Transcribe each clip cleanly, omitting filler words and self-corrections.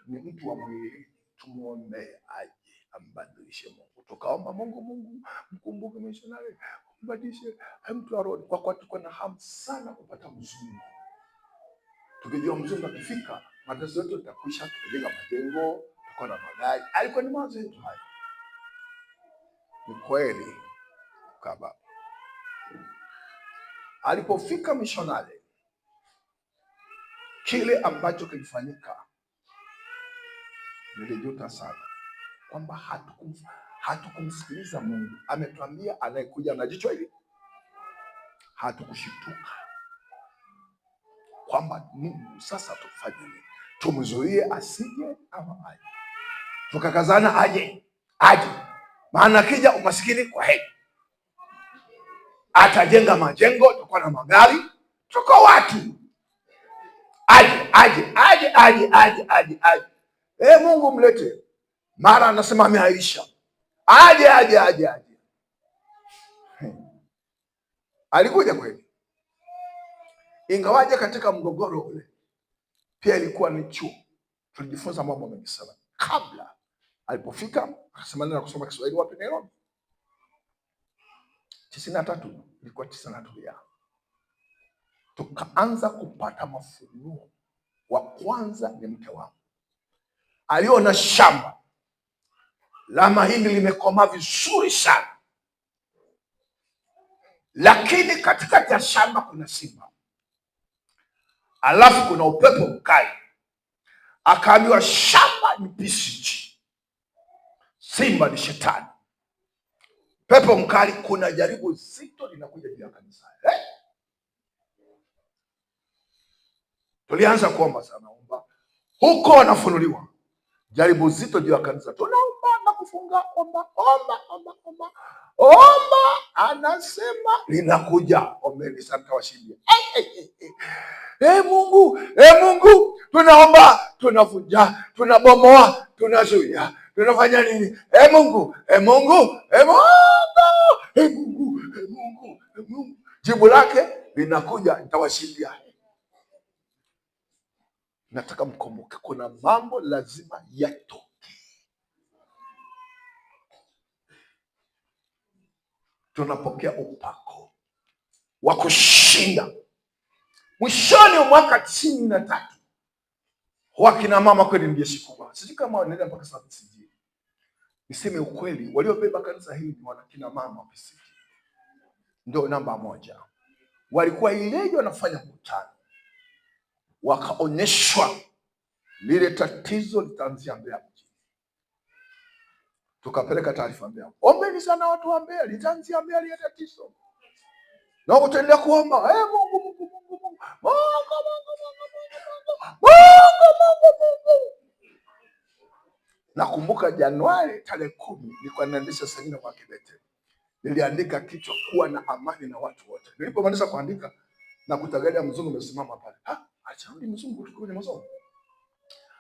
ni mtu wa mwili, tumuombe aje ambadilishe Mungu. Tukaomba Mungu mkumbuke missionary, mbadilishe mtu wa roho, kwa tuko na hamu sana kupata mzungu. Tukijua mzungu akifika, mateso yetu yatakwisha, tutajenga majengo, tutakuwa na magari. Alikuwa ni mawazo yetu haya. Ni kweli kaba alipofika missionary, kile ambacho kilifanyika, nilijuta sana kwamba hatukumsikiliza Mungu. Ametuambia anayekuja na jicho hili. Hatukushituka kwamba Mungu sasa tufanye nini? Tumzuie asije ama aje? Tukakazana aje, maana kija umasikini kwa heri. Atajenga majengo, tutakuwa na magari, tuko watu. Aje. Mungu mlete. Mara anasema ameahirisha. Aje. Alikuja kweli. Ingawaje katika mgogoro ule pia ilikuwa ni chuo. Tulijifunza mambo mengi sana. Kabla alipofika akasema nenda kusoma Kiswahili wapi? Nairobi. 93 ilikuwa 93 ya. Tukaanza kupata mafunuo. Wa kwanza ni mke wangu. Aliona shamba la mahindi limekomaa vizuri sana, lakini katikati ya shamba kuna simba, alafu kuna upepo mkali. Akaambiwa shamba ni PCG, simba ni shetani, pepo mkali, kuna jaribu zito linakuja juu ya kanisa. Tulianza kuomba sana, huko wanafunuliwa jaribu zito juu ya kanisa. Tunaomba na kufunga, omba. Anasema linakuja, ombeni sana tawashindia. Mungu, tunaomba, tunavunja, tunabomoa, tunazuia, tunafanya nini? Mungu. Jibu lake linakuja, nitawashindia. Nataka mkumbuke kuna mambo lazima yatoke. Tunapokea upako wa kushinda. Mwishoni wa mwaka 93 wakina mama kweli ndio shikubwa. Sisi kama wanaenda mpaka sasa sijui. Niseme ukweli, waliobeba kanisa hili ni wanakina mama PCG. Ndio namba 1. Walikuwa ileje wanafanya mkutano. Wakaonyeshwa lile tatizo litaanzia Mbeya mjini. Tukapeleka taarifa Mbeya. Ombeni sana watu wa Mbeya, litaanzia Mbeya lile tatizo. Na utaendelea kuomba, Mungu. Nakumbuka Januari tarehe 10 nilikuwa naendesha semina kwa Kibete. Niliandika kichwa kuwa na amani na watu wote. Nilipomaliza kuandika na kutagalia mzungu amesimama pale. Acharudi mzungu tulikuwa kwenye masomo.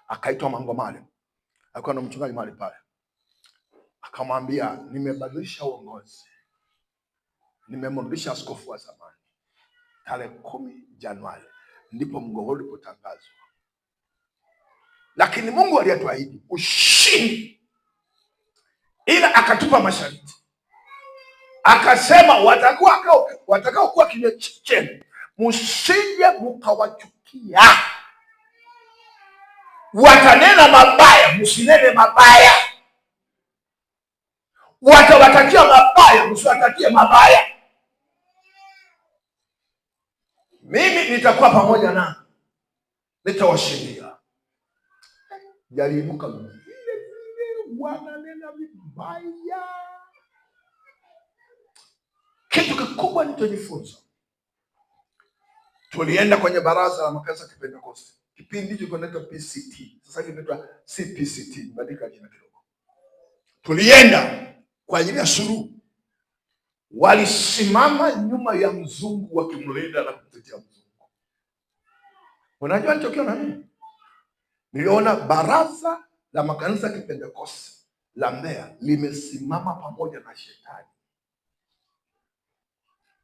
Akaitwa Mango Male. Alikuwa na mchungaji mahali pale. Akamwambia nimebadilisha uongozi. Nimemrudisha askofu wa zamani. Tarehe 10 Januari ndipo mgogoro ulipotangazwa. Lakini Mungu aliyatuahidi ushindi. Ila akatupa masharti. Akasema watakao kuwa kinywa chenu, msije mkawachukia. Watanena mabaya, msinene mabaya. Watawatakia mabaya, msiwatakie mabaya. Mimi nitakuwa pamoja na nitawashindia. Jaliinuka vile wananena vibaya. Kitu kikubwa nilichojifunza, tulienda kwenye baraza la makanisa Kipentekoste. Kipindi hicho kinaitwa PCT. Sasa hivi inaitwa CPCT, badilika jina kidogo. Tulienda kwa ajili ya suluhu. Walisimama nyuma ya mzungu wakimlinda na kumtetea mzungu. Unajua nilichokiona nini? Niliona baraza la makanisa Kipentekoste la Mbeya limesimama pamoja na shetani.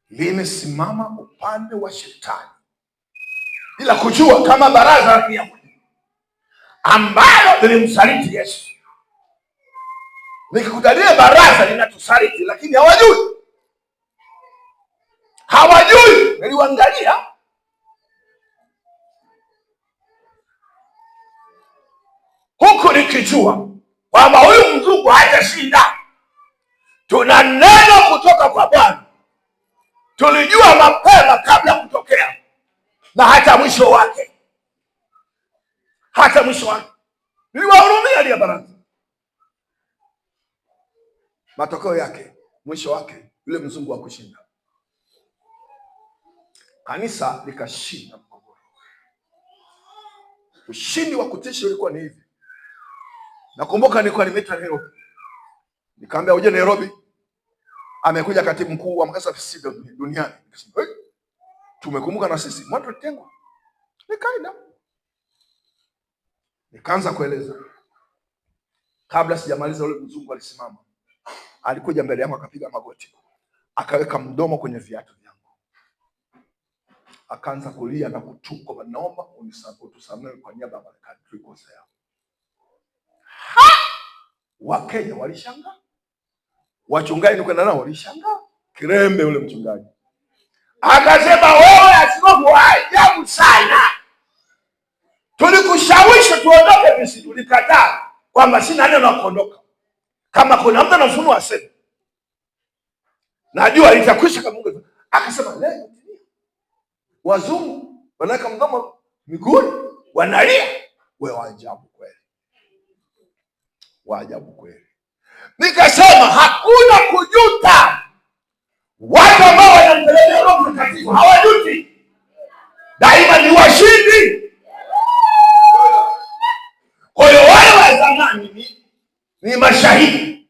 Limesimama upande wa shetani. Bila kujua kama baraza la Kiyahudi ambalo lilimsaliti Yesu. Nikikutalia baraza linatusaliti, lakini hawajui. Niliwaangalia huku nikijua kwamba huyu mzungu hatashinda. Tuna neno kutoka kwa Bwana, tulijua mapema kabla kutokea, na hata mwisho wake. Niliwahurumia ile baraza. Matokeo yake, mwisho wake, yule mzungu wa kushinda, kanisa likashinda mgogoro. Ushindi wa kutisha ulikuwa ni hivi. Nakumbuka nilikuwa nimeitwa Nairobi, nikaambia uje Nairobi, amekuja katibu mkuu wa Mkasa duniani. Nikasema tumekumbuka na sisi mwanzo tutengwa. Nikaenda nikaanza kueleza. Kabla sijamaliza, yule mzungu alisimama, alikuja mbele yangu, akapiga magoti, akaweka mdomo kwenye viatu vyangu, akaanza kulia na kutuka, naomba utusamehe kwa niaba ya Marekani, tulikosea. Wakenya walishangaa, wachungaji kwenda nao walishangaa. Kirembe yule mchungaji akasema, wewe askofu wa ajabu sana, tulikushawishi tuondoke Misri, ulikataa kwamba sina neno la kuondoka. Kama kuna mtu anafunua aseme, najua itakwisha kama Mungu. Akasema leo wazungu wanaweka mdomo miguuni, wanalia. Wewe waajabu kweli. Nikasema hakuna kujuta. Watu ambao wanaendelea Roho Mtakatifu hawajuti, daima ni washindi. Kwa hiyo wale wa zamani ni mashahidi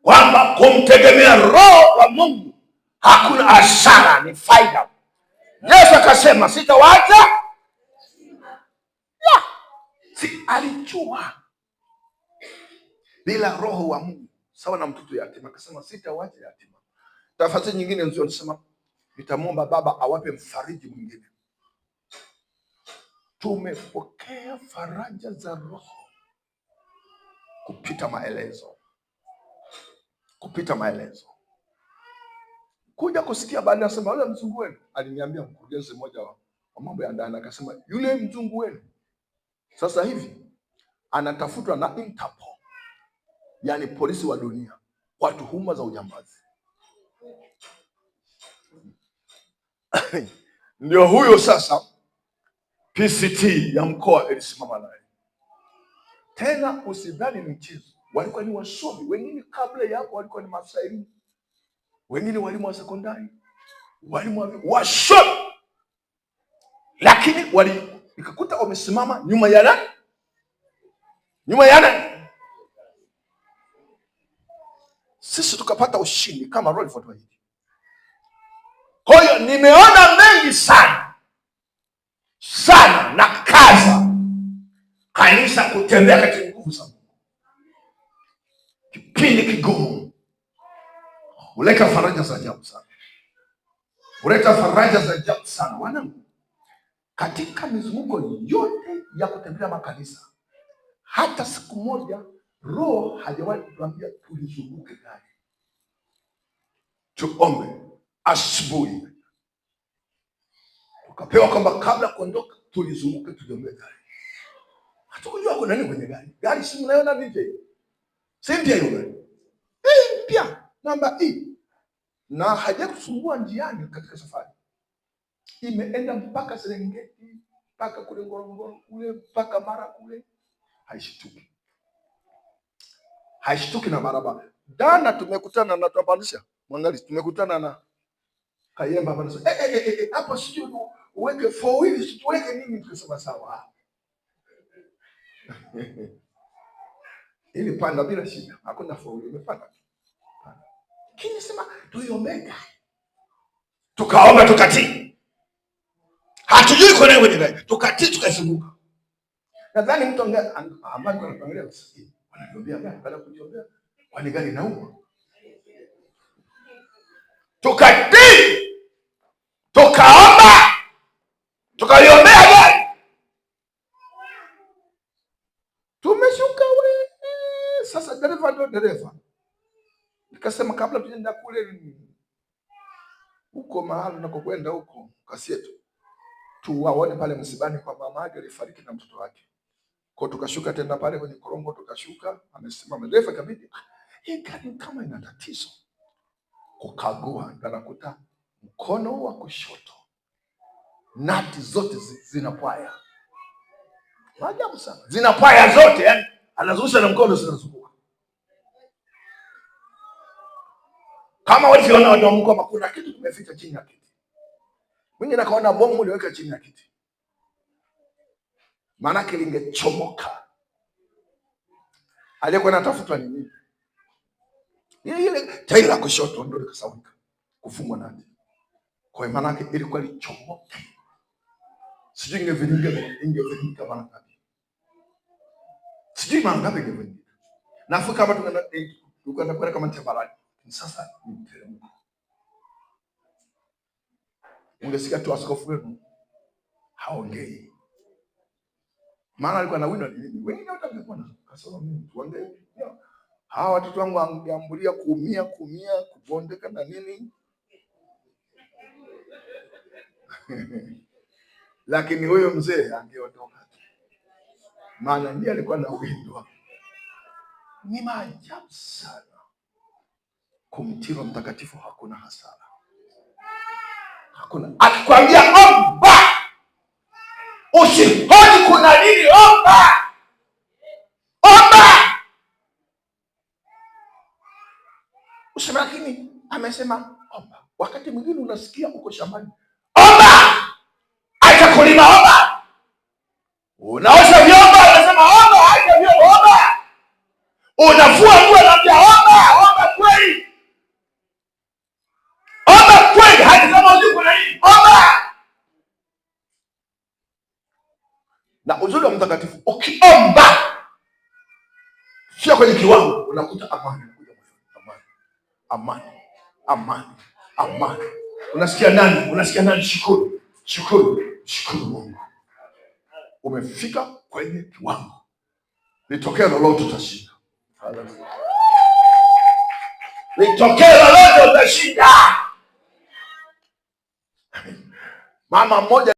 kwamba kumtegemea Roho wa Mungu hakuna hasara, ni faida. Yesu akasema sitawaacha. Alijua bila Roho wa Mungu sawa na mtoto yatima, akasema sitawaacha yatima. Tafasiri nyingine nzuri nasema nitamwomba Baba awape mfariji mwingine. Tumepokea faraja za Roho kupita maelezo. Kuja kusikia baada ya sema yule mzungu wenu, aliniambia mkurugenzi mmoja wa mambo ya ndani, akasema yule mzungu wenu sasa hivi anatafutwa na Interpol, yani polisi wa dunia, kwa tuhuma za ujambazi. Ndio huyo sasa PCT ya mkoa ilisimama naye. Tena usidhani ni mchezo, walikuwa ni wasomi. Wengine kabla ya hapo walikuwa ni maafisa elimu, wengine walimu wa sekondari, walimu wasomi, lakini nikakuta wamesimama nyuma ya nani? Sisi tukapata ushindi kama Roho ilivyotuahidi. Kwa hiyo nimeona mengi sana na kaza kanisa kutembea katika nguvu za Mungu. Kipindi kigumu huleta faraja za ajabu sana. Wanangu, katika mizunguko yote ya kutembea makanisa, hata siku moja Roho hajawahi kutuambia tulizunguke gari. Tuombe asubuhi, tukapewa kwamba kabla kuondoka tulizunguke, tuombe gari. Hatukujua kuna nini kwenye gari. Gari si mnaona vipi? Si ndio hiyo gari? Pia namba na haja kusumbua njiani katika safari. Imeenda mpaka Serengeti, mpaka kule Ngorongoro kule, mpaka Mara kule. Haishtuki na barabara. Dana tumekutana na tupandisha mwangali, tumekutana na Kayemba bana. Hapa sijui uweke 4 wheels, tuweke nini? Tukasema sawa. Ili panda bila shida. Hakuna 4 wheels, umepanda. Kini sema tuiombe. Tukaomba tukatii. Hatujui kwa nini kwenye gari. Tukatii tukazunguka. Nadhani mtu ambaye anapangilia usikie. Wanatembea gari baada kujiombea. Kwani gari inauma? Tukatii. Tukaomba. Tukaiombea gari. Tukashuka we. Sasa dereva ndo dereva. Nikasema kabla tuenda kule huko mahali nakokwenda huko Kasieto, tuwaone pale msibani kwa mama yake alifariki na mtoto wake. Kwa tukashuka tena pale kwenye korongo, tukashuka, amesimama dereva, kabidi hii gari kama ina tatizo. Kukagua anakuta mkono wa kushoto nati zote zinapwaya. Maajabu sana, zinapwaya zote, yani anazusha na mkono zinazunguka. Kama walivyoona watu wa Mkoma, kuna kitu kimeficha chini ya kiti. Mwingine akaona bomu liweka chini ya kiti, maanake lingechomoka. Aliyekuwa anatafutwa ni nini? Ile tairi la kushoto ndio likasawika kufungwa nati. Kwa maana yake ilikuwa lichomoka. Sijui ingeviringa mara ngapi. Sijui mara ngapi ingeviringa. Na afu kama tunakwenda kama Tembarani. Sasa ni mteremko. Ungesikia tu askofu wetu haongei. Maana alikuwa na window nini? Wengine watakuwa na kasoro mimi tuongee. Hawa watoto wangu wangeambulia kuumia, kubondeka na nini. Lakini huyo mzee angeondoka. Maana ndiye alikuwa na window. Ni maajabu sana. Kumtii Roho Mtakatifu hakuna hasara. Hakuna. Akikwambia omba, usihoji kuna nini, omba. Omba. Usema lakini amesema omba. Wakati mwingine unasikia uko shambani, omba. Acha kulima, omba. Unaosha vyombo, unasema omba, acha vyombo, omba. Unafua nguo na pia omba, omba kweli. Omba kweli, hata kama uko na nini, omba. Na uzuri wa Mtakatifu, ukiomba sio kwenye kiwango, unakuta amani inakuja moyoni. Amani. Amani. Amani. Unasikia nani? Unasikia nani? Shukuru. Shukuru. Shukuru Mungu. Umefika kwenye kiwango. Litokea lolote utashinda. Haleluya. Litokea lolote utashinda. Mama mmoja